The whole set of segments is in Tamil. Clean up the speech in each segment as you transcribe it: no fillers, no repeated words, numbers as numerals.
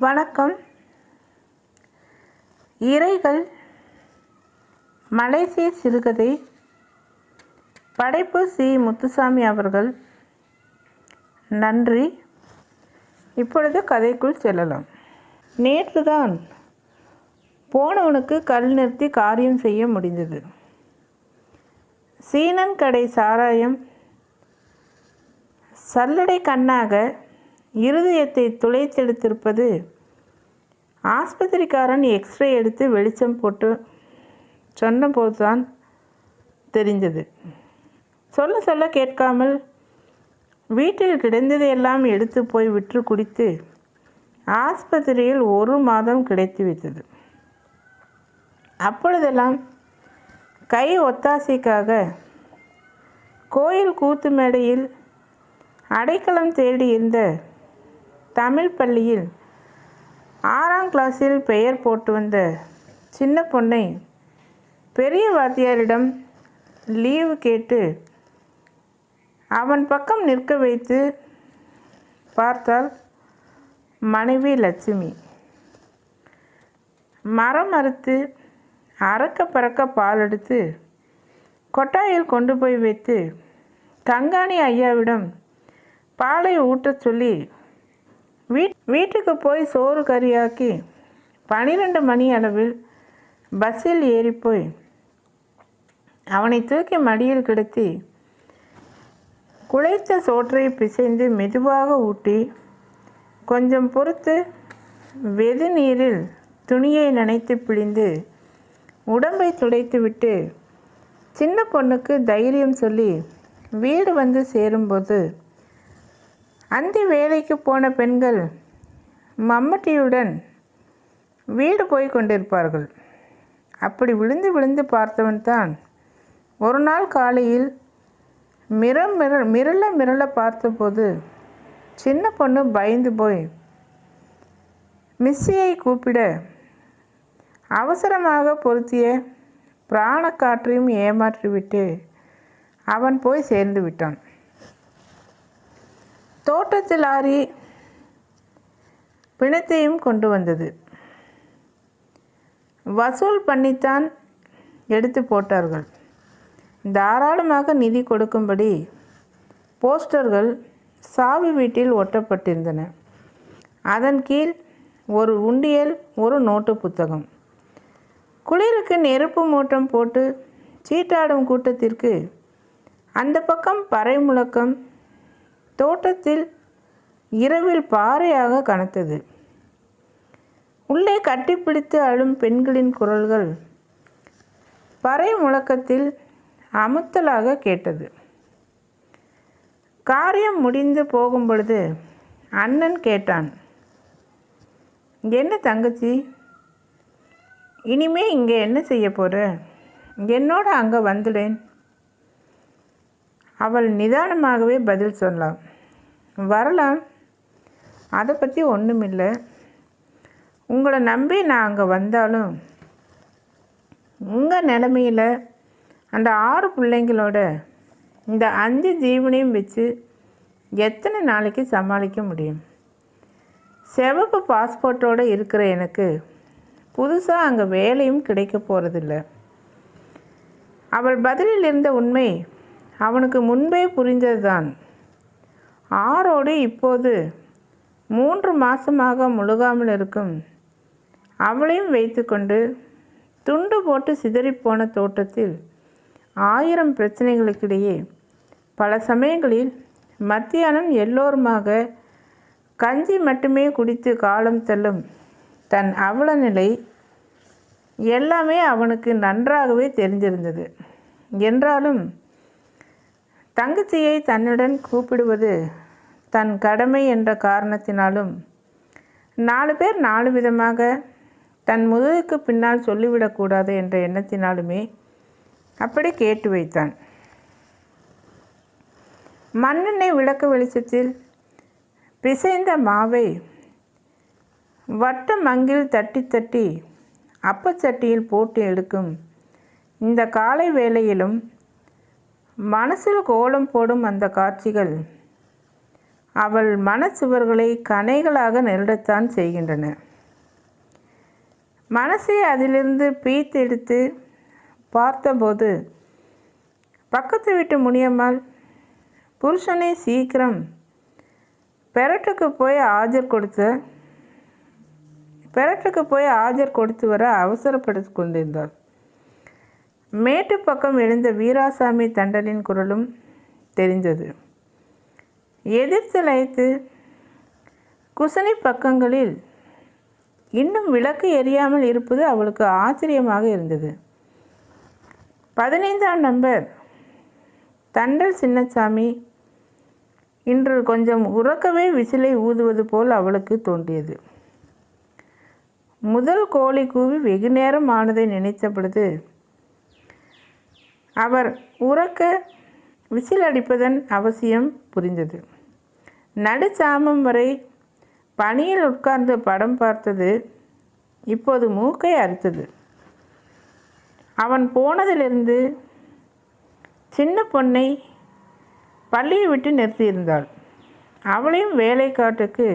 வணக்கம். இறைகள் மலேசிய சிறுகதை. படைப்பு சி. முத்துசாமி அவர்கள். நன்றி. இப்பொழுது கதைக்குள் செல்லலாம். நேற்றுதான் போனவனுக்கு கல் நிறுத்தி காரியம் செய்ய முடிந்தது. சீனன் கடை சாராயம் சல்லடை கண்ணாக இருதயத்தை துளைத்தெடுத்திருப்பது ஆஸ்பத்திரிக்காரன் எக்ஸ்ரே எடுத்து வெளிச்சம் போட்டு சொன்னபோதுதான் தெரிந்தது. சொல்ல சொல்ல கேட்காமல் வீட்டில் கிடந்ததையெல்லாம் எடுத்து போய் விற்று குடித்து ஆஸ்பத்திரியில் 1 மாதம் கிடைத்து வைத்தது. அப்பொழுதெல்லாம் கை ஒத்தாசைக்காக கோயில் கூத்து மேடையில் அடைக்கலம் தேடி இருந்த தமிழ் பள்ளியில் 6ஆம் கிளாஸில் பெயர் போட்டு வந்த சின்ன பொண்ணை பெரிய வாத்தியாரிடம் லீவு கேட்டு அவன் பக்கம் நிற்க வைத்து பார்த்தால் மனைவி லட்சுமி. மரம் அறுத்து அறக்க பறக்க பால் எடுத்து கொட்டாயில் கொண்டு போய் வைத்து கங்காணி ஐயாவிடம் பாலை ஊட்டச் சொல்லி வீட்டுக்கு போய் சோறு கறியாக்கி 12 மணி அளவில் பஸ்ஸில் ஏறிப்போய் அவனை தூக்கி மடியில் கிடத்தி குழைத்த சோற்றை பிசைந்து மெதுவாக ஊட்டி கொஞ்சம் பொறுத்து வெது நீரில் துணியை நனைத்து பிழிந்து உடம்பை துடைத்துவிட்டு சின்ன பொண்ணுக்கு தைரியம் சொல்லி வீடு வந்து சேரும்போது அந்தி வேலைக்கு போன பெண்கள் மம்மட்டியுடன் வீடு போய் கொண்டிருப்பார்கள். அப்படி விழுந்து விழுந்து பார்த்தவன் தான் ஒரு நாள் காலையில் மிரள பார்த்தபோது சின்ன பொண்ணு பயந்து போய் மிஸ்ஸியை கூப்பிட அவசரமாக பொருத்திய பிராணக்காற்றையும் ஏமாற்றிவிட்டு அவன் போய் சேர்ந்து விட்டான். தோட்டத்தில் லாரி பிணத்தையும் கொண்டு வந்தது. வசூல் பண்ணித்தான் எடுத்து போட்டார்கள். தாராளமாக நிதி கொடுக்கும்படி போஸ்டர்கள் சாவி வீட்டில் ஒட்டப்பட்டிருந்தன. அதன் கீழ் ஒரு உண்டியல், ஒரு நோட்டு புத்தகம். குளிருக்கு நெருப்பு மூட்டம் போட்டு சீட்டாடும் கூட்டத்திற்கு அந்த பக்கம் பறை முழக்கம் தோட்டத்தில் இரவில் பாறையாக கனத்தது. உள்ளே கட்டிப்பிடித்து அழும் பெண்களின் குரல்கள் பறை முழக்கத்தில் அமுத்தலாக கேட்டது. காரியம் முடிந்து போகும் பொழுது அண்ணன் கேட்டான், என்ன தங்கச்சி, இனிமே இங்கே என்ன செய்ய போகிற? என்னோட அங்கே வந்துடேன். அவள் நிதானமாகவே பதில் சொல்லலாம், வரலாம், அதை பற்றி ஒன்றுமில்லை. உங்களை நம்பி நான் அங்கே வந்தாலும் உங்கள் நிலமையில் அந்த 6 பிள்ளைங்களோட இந்த 5 ஜீவனையும் வச்சு எத்தனை நாளைக்கு சமாளிக்க முடியும்? சிவப்பு பாஸ்போர்ட்டோடு இருக்கிற எனக்கு புதுசாக அங்கே வேலையும் கிடைக்க போகிறதில்ல. அவள் பதிலில் இருந்த உண்மை அவனுக்கு முன்பே புரிந்ததுதான். ஆரோடு இப்போது 3 மாதமாக முழுகாமல் இருக்கும் அவளையும் வைத்து கொண்டு துண்டு போட்டு சிதறிப்போன தோட்டத்தில் 1000 பிரச்சனைகளுக்கிடையே பல சமயங்களில் மத்தியானம் எல்லோருமாக கஞ்சி மட்டுமே குடித்து காலம் தள்ளும் தன் அவல நிலை எல்லாமே அவனுக்கு நன்றாகவே தெரிந்திருந்தது. என்றாலும் தங்கச்சியை தன்னுடன் கூப்பிடுவது தன் கடமை என்ற காரணத்தினாலும் 4 பேர் 4 விதமாக தன் முதுகுக்கு பின்னால் சொல்லிவிடக்கூடாது என்ற எண்ணத்தினாலுமே அப்படி கேட்டு வைத்தான். மண்ணெண்ணெய் விளக்கு வெளிச்சத்தில் பிசைந்த மாவை வட்ட மங்கில் தட்டி தட்டி அப்பச்சட்டியில் போட்டு எடுக்கும் இந்த காலை வேளையிலும் மனசில் கோலம் போடும் அந்த காட்சிகள் அவள் மனச்சுவர்களை கணைகளாக நெருடத்தான் செய்கின்றன. மனசை அதிலிருந்து பீத்தெடுத்து பார்த்தபோது பக்கத்து வீட்டு முனியம்மாள் புருஷனை சீக்கிரம் பெரட்டுக்கு போய் ஆஜர் கொடுத்து வர அவசரப்படுத்தி கொண்டிருந்தாள். மேட்டு பக்கம் எழுந்த வீராசாமி தண்டலின் குரலும் தெரிந்தது. எதிர்த்தலைத்து குசனி பக்கங்களில் இன்னும் விளக்கு எரியாமல் இருப்பது அவளுக்கு ஆச்சரியமாக இருந்தது. 15ஆம் நம்பர் தண்டல் சின்னசாமி இன்று கொஞ்சம் உறக்கவே விசிலை ஊதுவது போல் அவளுக்கு தோன்றியது. முதல் கோழி கூவி வெகு நேரம் ஆனதை நினைத்த பொழுது அவர் உறக்க விசில் அடிப்பதன் அவசியம் புரிந்தது. நடுச்சாமம் வரை பனியில் உட்கார்ந்து படம் பார்த்தது இப்போது மூக்கை அறுத்தது. அவன் போனதிலிருந்து சின்ன பொண்ணை பள்ளியை விட்டு நிறுத்தியிருந்தாள். அவளையும் வேலைக்காட்டுக்கு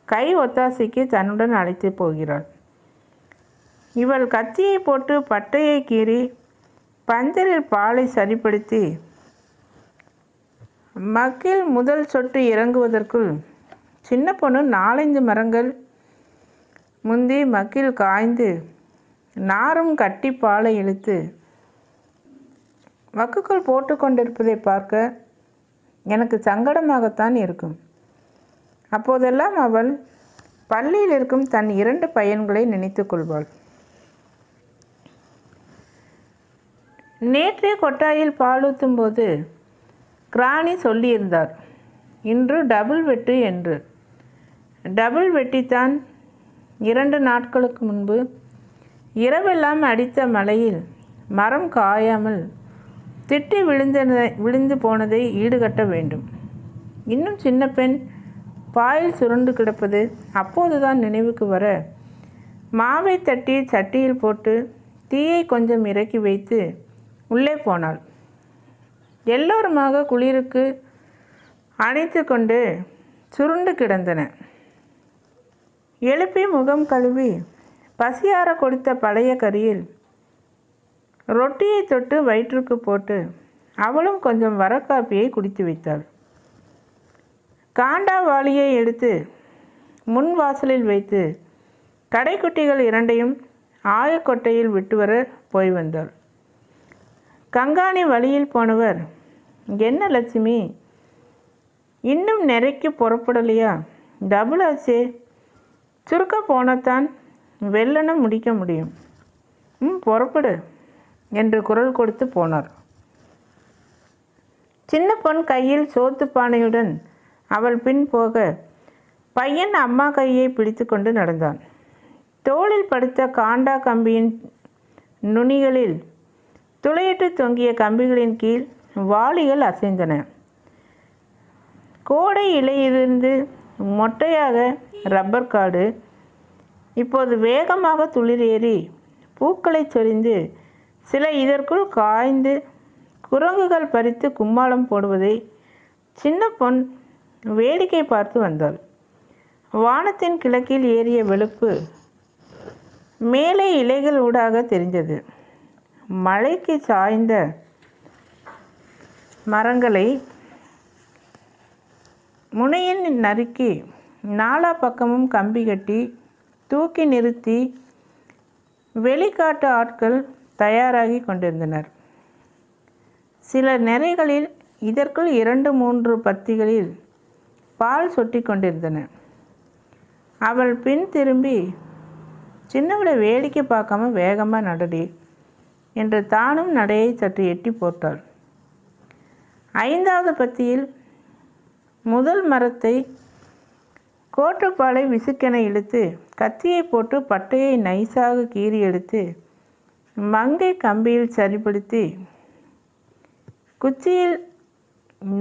கை ஒத்தாசைக்கு தன்னுடன் அழைத்து போகிறாள். இவள் கத்தியை போட்டு பட்டையை கீறி பஞ்சரில் பாலை சரிப்படுத்தி மக்கில் முதல் சொட்டு இறங்குவதற்குள் சின்ன பொண்ணு 4-5 மரங்கள் முந்தி மக்கில் காய்ந்து நாரும் கட்டி பாலை இழுத்து வக்குக்குள் போட்டு கொண்டிருப்பதை பார்க்க எனக்கு சங்கடமாகத்தான் இருக்கும். அப்போதெல்லாம் அவள் பள்ளியில் இருக்கும் தன் 2 பையன்களை நினைத்து கொள்வாள். நேற்றே கொட்டாயில் பாலூற்றும் போது கிராணி சொல்லியிருந்தார், இன்று டபுள் வெட்டு என்று. டபுள் வெட்டித்தான் 2 நாட்களுக்கு முன்பு இரவெல்லாம் அடித்த மழையில் மரம் காயாமல் திட்டி விழுந்து போனதை ஈடுகட்ட வேண்டும். இன்னும் சின்ன பெண் பாயில் சுருண்டு கிடப்பது அப்போதுதான் நினைவுக்கு வர மாவை தட்டி சட்டியில் போட்டு தீயை கொஞ்சம் இறக்கி வைத்து உள்ளே போனாள். எல்லோருமாக குளிருக்கு அணைத்து கொண்டு சுருண்டு கிடந்தன. எழுப்பி முகம் கழுவி பசியார கொடுத்த பழைய கறியில் ரொட்டியை தொட்டு வயிற்றுக்கு போட்டு அவளும் கொஞ்சம் வரக்காப்பியை குடித்து வைத்தாள். காண்டா வாளியை எடுத்து முன் வாசலில் வைத்து கடைக்குட்டிகள் 2ஐயும் ஆயக்கொட்டையில் விட்டு வர போய் வந்தாள். கங்காணி வழியில் போனவர், என்ன லட்சுமி இன்னும் நிறைக்கு புறப்படலையா? டபுள் ஆச்சே, சுருக்க போனத்தான் வெள்ளனம் முடிக்க முடியும். புறப்படு என்று குரல் கொடுத்து போனார். சின்ன பொன் கையில் சோத்து பானையுடன் அவள் பின் போக பையன் அம்மா கையை பிடித்து கொண்டு நடந்தான். தோளில் படுத்த காண்டா கம்பியின் நுனிகளில் துளையிட்டு தொங்கிய கம்பிகளின் கீழ் வாளிகள் அசைந்தன. கோடை இலையிலிருந்து மொட்டையாக ரப்பர் காடு இப்போது வேகமாக துளிரேறி பூக்களை சொரிந்து சில இதற்குள் காய்ந்து குரங்குகள் பறித்து கும்மாளம் போடுவதை சின்ன பொன் வேடிக்கை பார்த்து வந்தாள். வானத்தின் கிழக்கில் ஏறிய வெளுப்பு மேலே இலைகள் ஊடாக தெரிந்தது. மழைக்கு சாய்ந்த மரங்களை முனையின் நறுக்கி 4 பக்கமும் கம்பி கட்டி தூக்கி நிறுத்தி வெளிக்காட்டு ஆட்கள் தயாராகி கொண்டிருந்தனர். சில நிறைகளில் இதற்குள் 2-3 பத்திகளில் பால் சொட்டி கொண்டிருந்தன. அவள் பின் திரும்பி, சின்னவளை வேடிக்கை பார்க்காம வேகமாக நடடி என்று தானும் நடையை சற்று எட்டி போட்டாள். 5வது பத்தியில் முதல் மரத்தை கோட்டுப்பாலை விசுக்கென இழுத்து கத்தியை போட்டு பட்டையை நைஸாக கீறி எடுத்து மங்கை கம்பியில் சரிப்படுத்தி குச்சியில்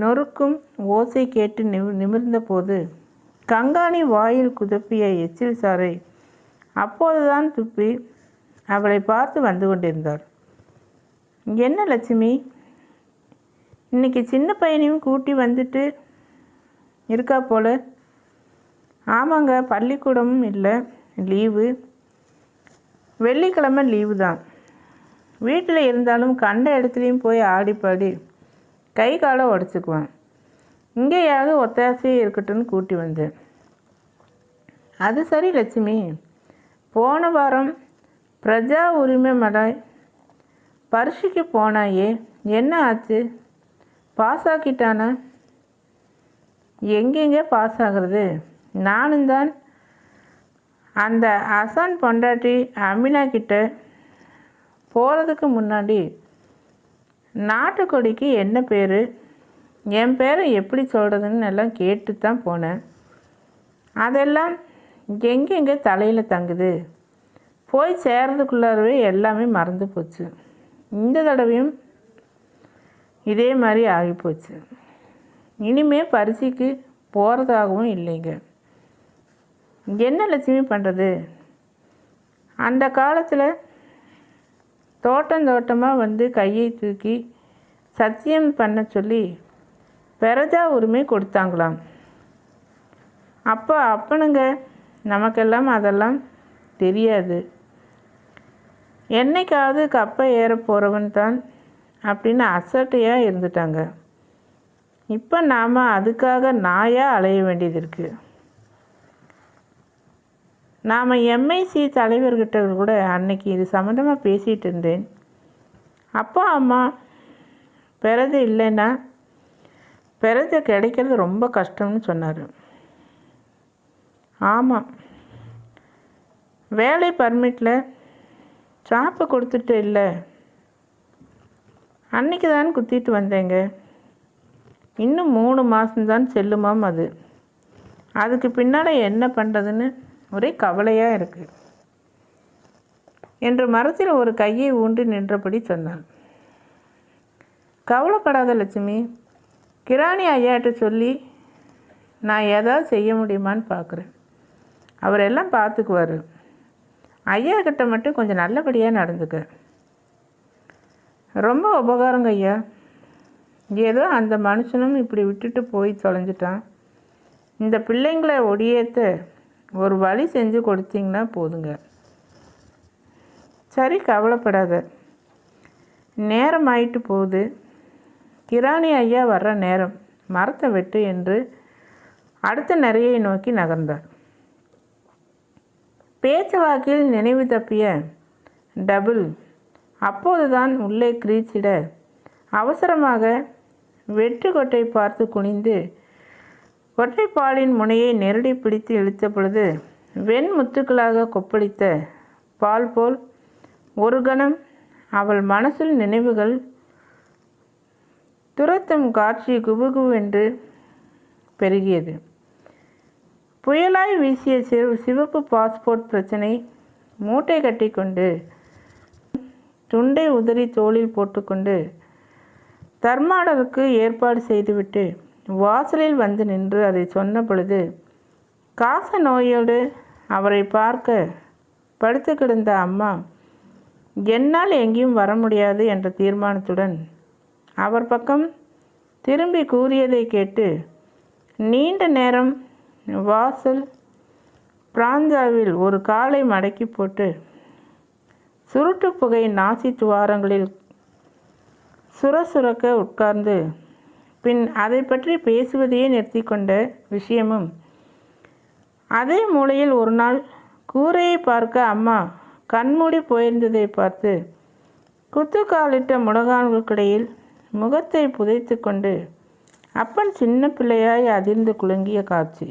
நொறுக்கும் ஓசை கேட்டு நிமிர்ந்த போது கங்காணி வாயில் குதப்பிய எச்சில் சாறை அப்போதுதான் துப்பி அவளை பார்த்து வந்து கொண்டிருந்தார். என்ன லட்சுமி, இன்னைக்கு சின்ன பையனையும் கூட்டி வந்துட்டு இருக்கா போல. ஆமாங்க, பள்ளிக்கூடமும் இல்லை, லீவு. வெள்ளிக்கிழமை லீவு தான். வீட்டில் இருந்தாலும் கண்ட இடத்துலையும் போய் ஆடிப்பாடி கை காலை உடச்சிக்குவேன். இங்கேயாவது ஒத்தாசையே இருக்கட்டும்னு கூட்டி வந்தேன். அது சரி லட்சுமி, போன வாரம் பிரஜா உரிமை மடை பரீட்சைக்கு போனாயே, என்ன ஆச்சு? பாஸ் ஆக்கிட்டானா? எங்கெங்கே பாஸ் ஆகிறது? நானும் தான் அந்த அசான் பொண்டாட்டி அமினா கிட்ட போகிறதுக்கு முன்னாடி நாட்டுக்கொடிக்கு என்ன பேர், என் பேரை எப்படி சொல்கிறதுன்னு எல்லாம் கேட்டு தான் போனேன். அதெல்லாம் எங்கெங்கே தலையில் தங்குது. போய் சேர்றதுக்குள்ளாரவே எல்லாமே மறந்து போச்சு. இந்த தடவையும் இதே மாதிரி ஆகிப்போச்சு. இனிமே பரீட்சைக்கு போகிறதாகவும் இல்லைங்க. என்ன லட்சுமி பண்ணுறது? அந்த காலத்தில் தோட்டமாக வந்து கையை தூக்கி சத்தியம் பண்ண சொல்லி பிரஜா உரிமை கொடுத்தாங்களாம். அப்பனுங்க நமக்கெல்லாம் அதெல்லாம் தெரியாது. என்னைக்காவது கப்பை ஏற போகிறவன் தான் அப்படின்னு அசட்டையாக இருந்துட்டாங்க. இப்போ நாம் அதுக்காக நாயாக அலைய வேண்டியது இருக்குது. நாம் எம்ஐசி தலைவர்கிட்ட கூட அன்னைக்கு இது சம்மந்தமாக பேசிகிட்டு இருந்தேன். அப்பா அம்மா பிறகு இல்லைன்னா பிறகு கிடைக்கிறது ரொம்ப கஷ்டம்னு சொன்னார். ஆமாம், வேலை பர்மிட்டில் சாப்பை கொடுத்துட்டு இல்லை, அன்றைக்கி தான் குத்திட்டு வந்தேங்க. இன்னும் 3 மாதம்தான் செல்லுமாம் அது. அதுக்கு பின்னால் என்ன பண்ணுறதுன்னு ஒரே கவலையாக இருக்குது என்று மரத்தில் ஒரு கையை ஊன்றி நின்றபடி சொன்னான். கவலைப்படாத லட்சுமி, கிராணி ஐயாட்ட சொல்லி நான் ஏதாவது செய்ய முடியுமான்னு பார்க்குறேன். அவர் எல்லாம் பார்த்துக்குவார். ஐயா கிட்ட மட்டும் கொஞ்சம் நல்லபடியாக நடந்துக்க. ரொம்ப உபகாரங்க ஐயா. ஏதோ அந்த மனுஷனும் இப்படி விட்டுட்டு போய் தொலைஞ்சிட்டான். இந்த பிள்ளைங்களை ஒடியேற்ற ஒரு வழி செஞ்சு கொடுத்தீங்கன்னா போதுங்க. சரி, கவலைப்படாத. நேரம் ஆயிட்டு போகுது. கிராணி ஐயா வர்ற நேரம், மரத்தை வெட்டு என்று அடுத்த நிறையை நோக்கி நகர்ந்தார். பேச்சுவாக்கில் நினைவு தப்பிய டபுள் அப்போதுதான் உள்ளே கிரீச்சிட அவசரமாக வெட்டு கொட்டை பார்த்து குனிந்து கொட்டைப்பாலின் முனையை நெருடி பிடித்து இழுத்த பொழுது வெண்முத்துக்களாக கொப்பளித்த பால் போல் ஒரு கணம் அவள் மனசில் நினைவுகள் துரத்தும் காட்சி குபுகுவென்று பெருகியது. புயலாய் வீசிய சிவப்பு பாஸ்போர்ட் பிரச்சனை மூட்டை கட்டி கொண்டு துண்டை உதறி தோளில் போட்டுக்கொண்டு தர்மாடருக்கு ஏற்பாடு செய்துவிட்டு வாசலில் வந்து நின்று அதை சொன்ன பொழுது காச நோயோடு அவரை பார்க்க படுத்து கிடந்த அம்மா என்னால் எங்கேயும் வர முடியாது என்ற தீர்மானத்துடன் அவர் பக்கம் திரும்பி கூறியதை கேட்டு நீண்ட நேரம் வாசல் பிராஞ்சாவில் ஒரு காலை மடக்கி போட்டு சுருட்டு புகை நாசி துவாரங்களில் சுரசுரக்க உட்கார்ந்து பின் அதை பற்றி பேசுவதையே நிறுத்தி கொண்ட விஷயமும் அதே மூலையில் ஒரு நாள் கூரையை பார்க்க அம்மா கண்மூடி போயிருந்ததை பார்த்து குத்துக்காலிட்ட முடகான்களுக்கிடையில் முகத்தை புதைத்து கொண்டு அப்பன் சின்ன பிள்ளையாய் அதிர்ந்து குலுங்கிய காட்சி.